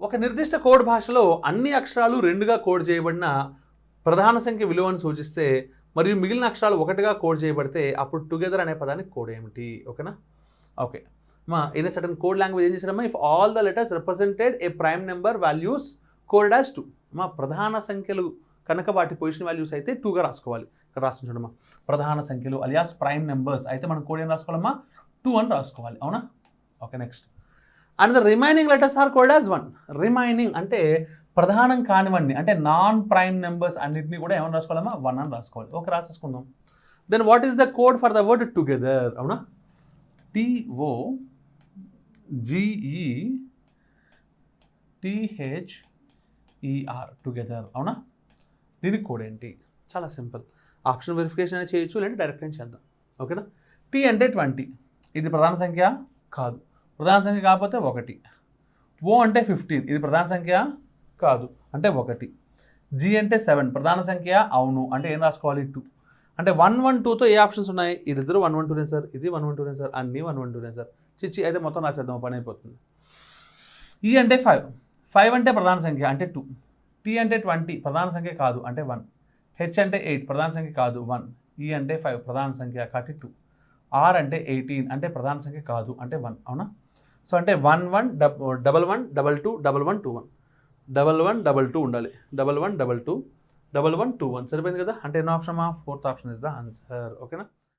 ఒక నిర్దిష్ట కోడ్ భాషలో అన్ని అక్షరాలు 2గా కోడ్ చేయబడిన ప్రధాన సంఖ్య విలువను సూచిస్తే మరియు మిగిలిన అక్షరాలు 1గా కోడ్ చేయబడితే అప్పుడు టుగెదర్ అనే పదానికి కోడ్ ఏమిటి? ఓకేనా? Okay in a certain code language ఏం చేశారమ్మా, if all the letters represented a prime number values code as 2. ప్రధాన సంఖ్యలు కనుక వాటి పొజిషన్ వాల్యూస్ అయితే 2గా రాసుకోవాలి. ఇక్కడ రాసిన చూడమ్మా, ప్రధాన సంఖ్యలు అలియాస్ ప్రైమ్ నెంబర్స్ అయితే మనం కోడ్ ఏం రాసుకోవాలమ్మా, 2 అని రాసుకోవాలి. అవునా? Okay next. And the remaining letters are code as 1. Remaining అంటే ప్రధానం కానివ్వండి, అంటే నాన్ ప్రైమ్ నెంబర్స్ అన్నింటినీ కూడా ఏమని రాసుకోవాలమ్మా, 1 అని రాసుకోవాలి. ఓకే రాసేసుకుందాం. Then what is the code for the word together? అవునా, TOGETHER టుగెదర్. అవునా, దీనికి కోడ్ ఏంటి? చాలా సింపుల్. ఆప్షన్ వెరిఫికేషన్ అనేది చేయొచ్చు, లేదంటే డైరెక్ట్ అని చేద్దాం. ఓకేనా? T అంటే 20, ఇది ప్రధాన సంఖ్య కాదు. ప్రధాన సంఖ్య కాకపోతే 1. O అంటే 15, ఇది ప్రధాన సంఖ్య కాదు, అంటే 1. G అంటే 7, ప్రధాన సంఖ్య అవును, అంటే ఏం రాసుకోవాలి, 2. అంటే 1, 1, 2తో ఏ ఆప్షన్స్ ఉన్నాయి? ఇద్దరు 1, 1, 2 సార్, ఇది 1, 1, 2 సార్, అన్నీ 1, 1, 2 సార్. చిచ్చి అయితే మొత్తం రాసేద్దాం, పని అయిపోతుంది. E అంటే 5, 5 అంటే ప్రధాన సంఖ్య అంటే 2. T అంటే 20, ప్రధాన సంఖ్య కాదు, అంటే 1. H అంటే 8, ప్రధాన సంఖ్య కాదు, 1. E అంటే 5, ప్రధాన సంఖ్య కాబట్టి 2. R అంటే 18, అంటే ప్రధాన సంఖ్య కాదు, అంటే 1. అవునా? సో అంటే 1, 1, 1, 1, 2, 2, 1, 1, 2, 1, 1, 1, 2 ఉండాలి, 1, 1, 2, 1, 1, 2, 1 సరిపోయింది కదా. అంటే ఎన్నో option? 4th option is the answer. ఓకేనా?